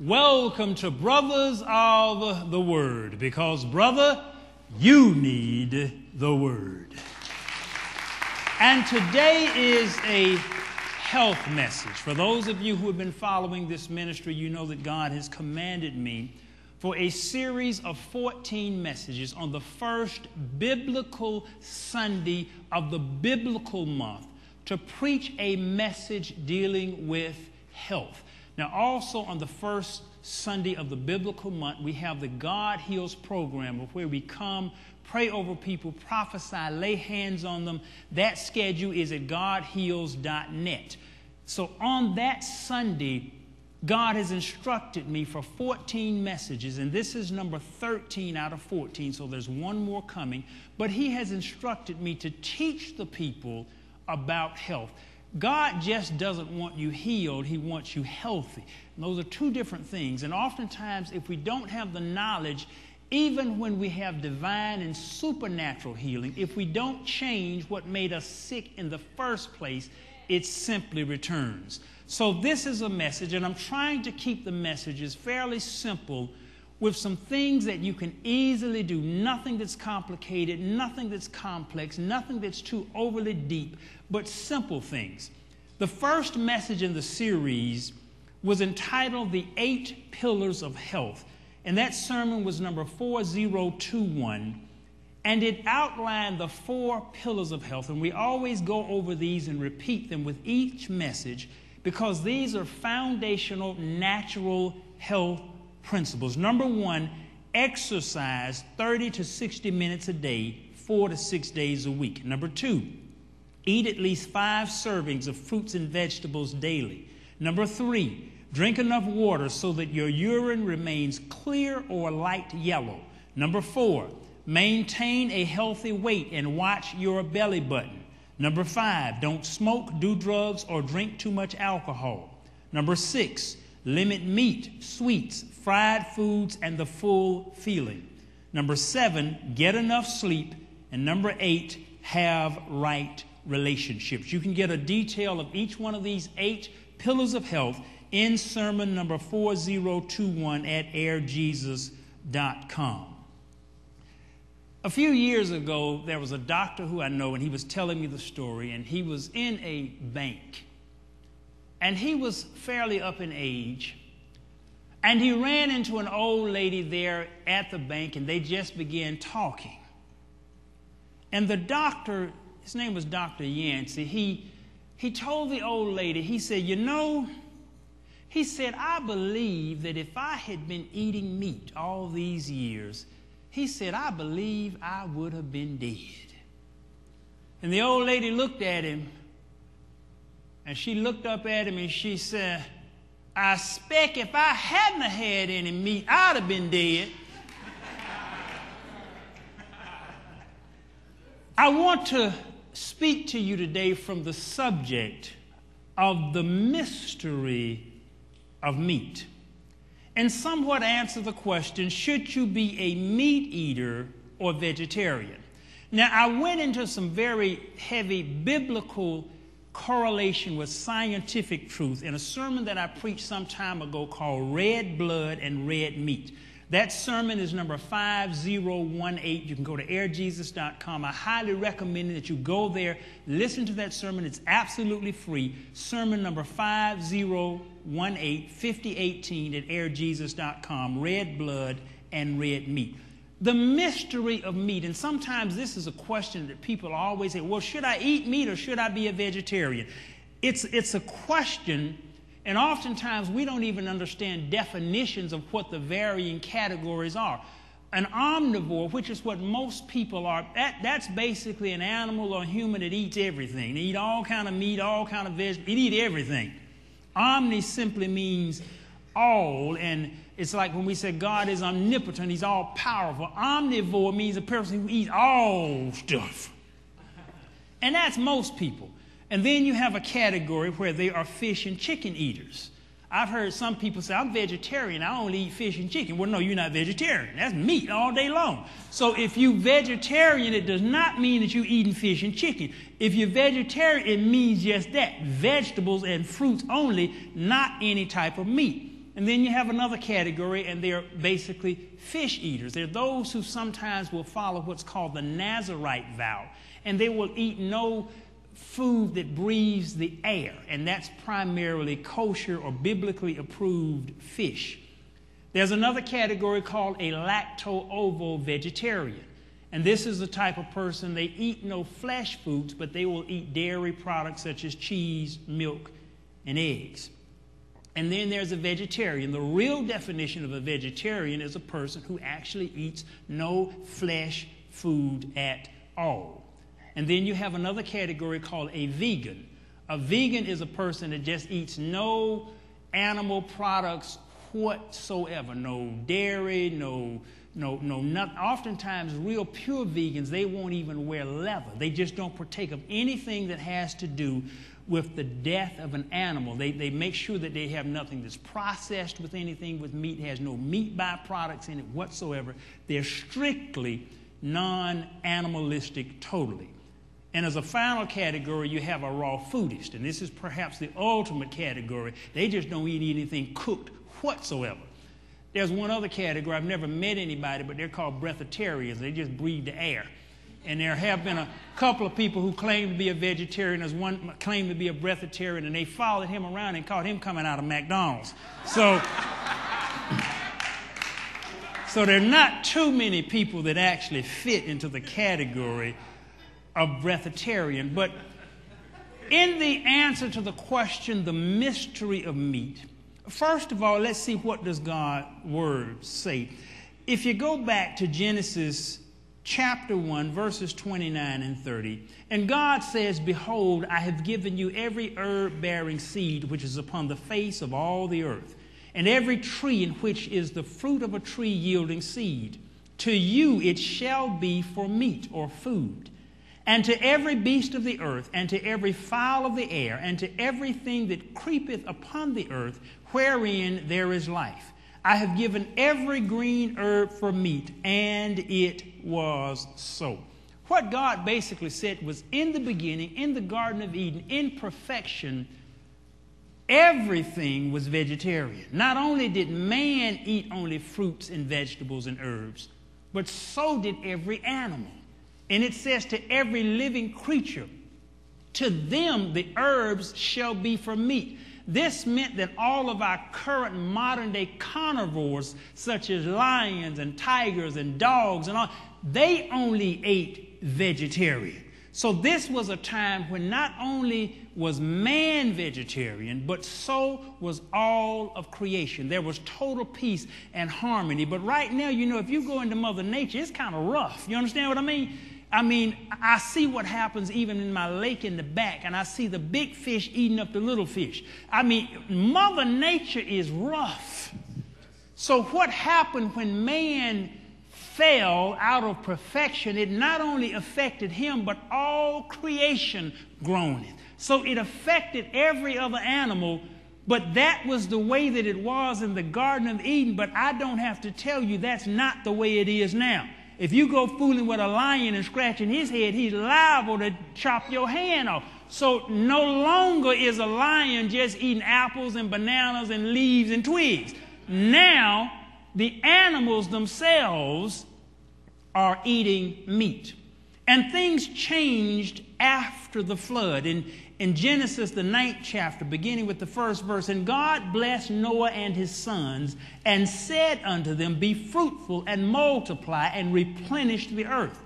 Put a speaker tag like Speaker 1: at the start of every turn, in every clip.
Speaker 1: Welcome to Brothers of the Word, because, brother, you need the Word. And today is a health message. For those of you who have been following this ministry, you know that God has commanded me for a series of 14 messages on the first biblical Sunday of the biblical month to preach a message dealing with health. Now, also on the first Sunday of the biblical month, we have the God Heals program, where we come, pray over people, prophesy, lay hands on them. That schedule is at godheals.net. So on that Sunday, God has instructed me for 14 messages, and this is number 13 out of 14, so there's one more coming. But He has instructed me to teach the people about health. God just doesn't want you healed, He wants you healthy. And those are two different things. And oftentimes, if we don't have the knowledge, even when we have divine and supernatural healing, if we don't change what made us sick in the first place, it simply returns. So this is a message, and I'm trying to keep the messages fairly simple with some things that you can easily do. Nothing that's complicated, nothing that's complex, nothing that's too overly deep, but simple things. The first message in the series was entitled The 8 Pillars of Health, and that sermon was number 4021, and it outlined the 4 pillars of health, and we always go over these and repeat them with each message because these are foundational natural health principles. Number 1, exercise 30 to 60 minutes a day, 4 to 6 days a week. Number 2, eat at least 5 servings of fruits and vegetables daily. Number 3, drink enough water so that your urine remains clear or light yellow. Number 4, maintain a healthy weight and watch your belly button. Number 5, don't smoke, do drugs, or drink too much alcohol. Number 6, limit meat, sweets, fried foods, and the full feeling. Number 7, get enough sleep. And number 8, have right relationships. You can get a detail of each one of these 8 pillars of health in sermon number 4021 at airjesus.com. A few years ago, there was a doctor who I know, and he was telling me the story, and he was in a bank. And he was fairly up in age, and he ran into an old lady there at the bank, and they just began talking. And the doctor, his name was Dr. Yancey, he told the old lady, he said, he said, I believe that if I had been eating meat all these years, he said, I believe I would have been dead. And the old lady looked at him, and she looked up at him and she said, I expect if I hadn't had any meat, I'd have been dead. I want to speak to you today from the subject of the mystery of meat, and somewhat answer the question, should you be a meat eater or vegetarian? Now, I went into some very heavy biblical correlation with scientific truth in a sermon that I preached some time ago called Red Blood and Red Meat. That sermon is number 5018. You can go to airjesus.com. I highly recommend that you go there, listen to that sermon. It's absolutely free. Sermon number 5018 at airjesus.com. Red Blood and Red Meat. The mystery of meat, and sometimes this is a question that people always say, well, should I eat meat or should I be a vegetarian? It's a question, and oftentimes we don't even understand definitions of what the varying categories are. An omnivore, which is what most people are, that's basically an animal or human that eats everything. They eat all kind of meat, all kind of vegetables, they eat everything. Omni simply means all, and it's like when we say God is omnipotent, He's all powerful. Omnivore means a person who eats all stuff. And that's most people. And then you have a category where they are fish and chicken eaters. I've heard some people say, I'm vegetarian, I only eat fish and chicken. Well, no, you're not vegetarian. That's meat all day long. So if you're vegetarian, it does not mean that you're eating fish and chicken. If you're vegetarian, it means just that, vegetables and fruits only, not any type of meat. And then you have another category, and they're basically fish eaters. They're those who sometimes will follow what's called the Nazarite vow, and they will eat no food that breathes the air, and that's primarily kosher or biblically approved fish. There's another category called a lacto-ovo vegetarian, and this is the type of person, they eat no flesh foods, but they will eat dairy products such as cheese, milk, and eggs. And then there's a vegetarian. The real definition of a vegetarian is a person who actually eats no flesh food at all. And then you have another category called a vegan. A vegan is a person that just eats no animal products whatsoever. No dairy, nothing. Oftentimes, real pure vegans, they won't even wear leather. They just don't partake of anything that has to do with the death of an animal. They make sure that they have nothing that's processed with anything with meat, has no meat byproducts in it whatsoever. They're strictly non-animalistic totally. And as a final category, you have a raw foodist, and this is perhaps the ultimate category. They just don't eat anything cooked whatsoever. There's one other category. I've never met anybody, but they're called breatharians. They just breathe the air. And there have been a couple of people who claim to be a vegetarian. There's one claimed to be a breatharian, and they followed him around and caught him coming out of McDonald's. So there are not too many people that actually fit into the category of breatharian. But in the answer to the question, the mystery of meat, first of all, let's see, what does God's word say? If you go back to Genesis chapter 1, verses 29 and 30, and God says, "Behold, I have given you every herb-bearing seed which is upon the face of all the earth, and every tree in which is the fruit of a tree yielding seed. To you it shall be for meat," or food, "and to every beast of the earth, and to every fowl of the air, and to everything that creepeth upon the earth, wherein there is life. I have given every green herb for meat," and it was so. What God basically said was, in the beginning, in the Garden of Eden, in perfection, everything was vegetarian. Not only did man eat only fruits and vegetables and herbs, but so did every animal. And it says, to every living creature, to them the herbs shall be for meat. This meant that all of our current modern-day carnivores, such as lions and tigers and dogs and all, they only ate vegetarian. So this was a time when not only was man vegetarian, but so was all of creation. There was total peace and harmony. But right now, you know, if you go into Mother Nature, it's kind of rough. You understand what I mean? I see what happens even in my lake in the back, and I see the big fish eating up the little fish. Mother Nature is rough. So what happened when man fell out of perfection? It not only affected him, but all creation groaneth. So it affected every other animal, but that was the way that it was in the Garden of Eden. But I don't have to tell you that's not the way it is now. If you go fooling with a lion and scratching his head, he's liable to chop your hand off. So no longer is a lion just eating apples and bananas and leaves and twigs. Now, the animals themselves are eating meat. And things changed after the flood. In Genesis, the 9th chapter, beginning with the first verse, "And God blessed Noah and his sons, and said unto them, Be fruitful and multiply, and replenish the earth.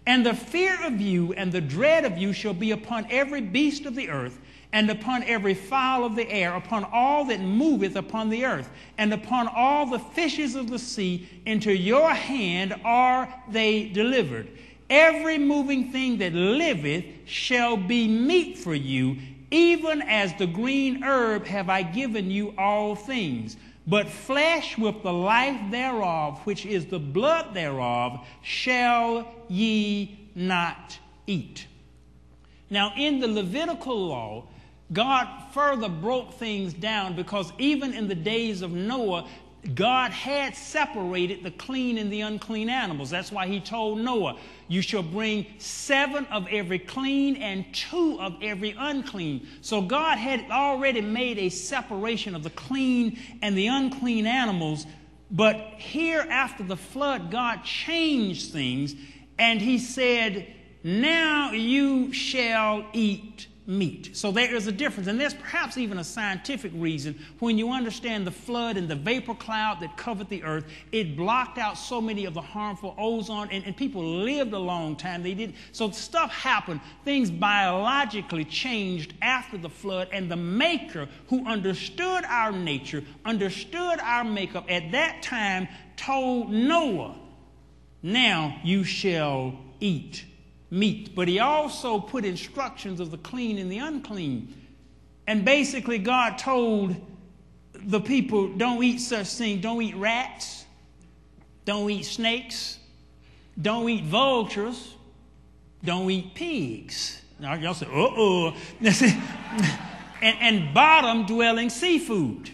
Speaker 1: And the fear of you and the dread of you shall be upon every beast of the earth, and upon every fowl of the air, upon all that moveth upon the earth, and upon all the fishes of the sea. Into your hand are they delivered. Every moving thing that liveth shall be meat for you, even as the green herb have I given you all things. But flesh with the life thereof, which is the blood thereof, shall ye not eat." Now, in the Levitical law, God further broke things down, because even in the days of Noah, God had separated the clean and the unclean animals. That's why he told Noah, you shall bring 7 of every clean and 2 of every unclean. So God had already made a separation of the clean and the unclean animals. But here after the flood, God changed things, and he said, now you shall eat meat. So there is a difference, and there's perhaps even a scientific reason. When you understand the flood and the vapor cloud that covered the earth, it blocked out so many of the harmful ozone, and people lived a long time. They didn't. So stuff happened. Things biologically changed after the flood, and the Maker, who understood our nature, understood our makeup at that time, told Noah, now you shall eat meat. But he also put instructions of the clean and the unclean. And basically God told the people, don't eat such things. Don't eat rats. Don't eat snakes. Don't eat vultures. Don't eat pigs. Now y'all say, uh-oh. and bottom-dwelling seafood.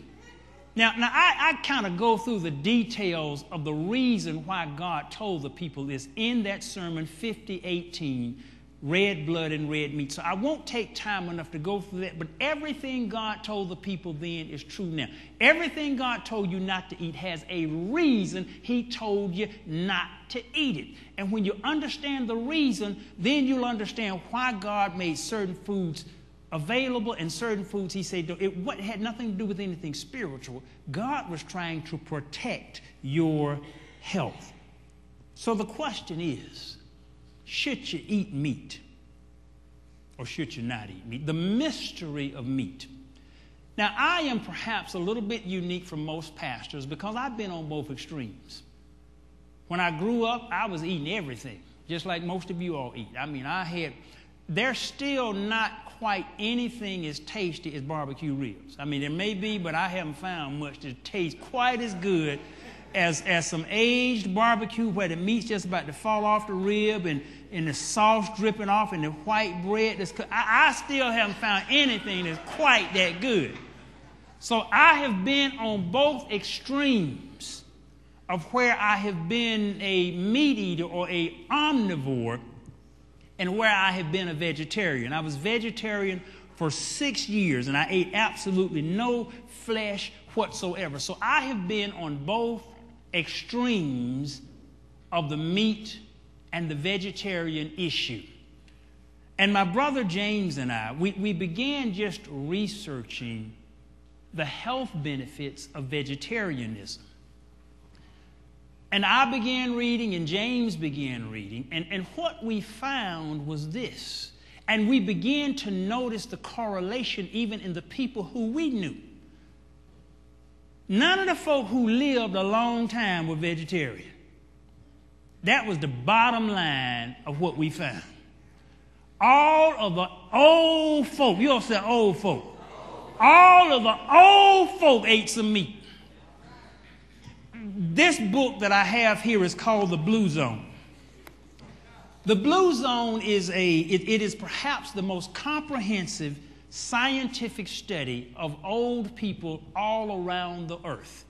Speaker 1: Now I kind of go through the details of the reason why God told the people this in that sermon 50:18, red blood and red meat. So I won't take time enough to go through that, but everything God told the people then is true now. Everything God told you not to eat has a reason he told you not to eat it. And when you understand the reason, then you'll understand why God made certain foods available and certain foods he said it had nothing to do with anything spiritual. God was trying to protect your health. So the question is, should you eat meat or should you not eat meat? The mystery of meat. Now, I am perhaps a little bit unique from most pastors because I've been on both extremes. When I grew up, I was eating everything, just like most of you all eat. I mean, there's still not quite anything as tasty as barbecue ribs. I mean, there may be, but I haven't found much that tastes quite as good as some aged barbecue where the meat's just about to fall off the rib and the sauce dripping off and the white bread that's cooked. I still haven't found anything that's quite that good. So I have been on both extremes of where I have been a meat eater or a omnivore, and where I have been a vegetarian. I was vegetarian for 6 years, and I ate absolutely no flesh whatsoever. So I have been on both extremes of the meat and the vegetarian issue. And my brother James and I, we began just researching the health benefits of vegetarianism. And I began reading, and James began reading, and what we found was this. And we began to notice the correlation even in the people who we knew. None of the folk who lived a long time were vegetarian. That was the bottom line of what we found. All of the old folk, you all say old folk, all of the old folk ate some meat. This book that I have here is called The Blue Zone. The Blue Zone is it is perhaps the most comprehensive scientific study of old people all around the earth.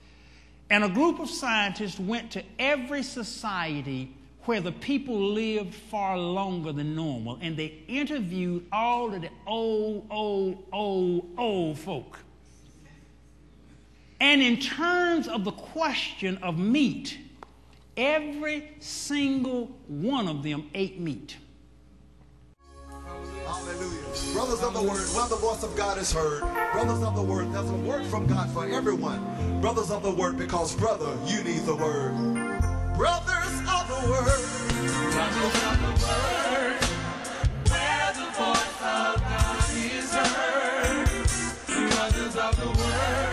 Speaker 1: And a group of scientists went to every society where the people lived far longer than normal, and they interviewed all of the old folk. And in terms of the question of meat, every single one of them ate meat.
Speaker 2: Hallelujah. Brothers of the word, when the voice of God is heard, brothers of the word, there's a word from God for everyone. Brothers of the word, because brother, you need the word. Brothers of the word. Brothers of the word, where the voice of God is heard. Brothers of the word.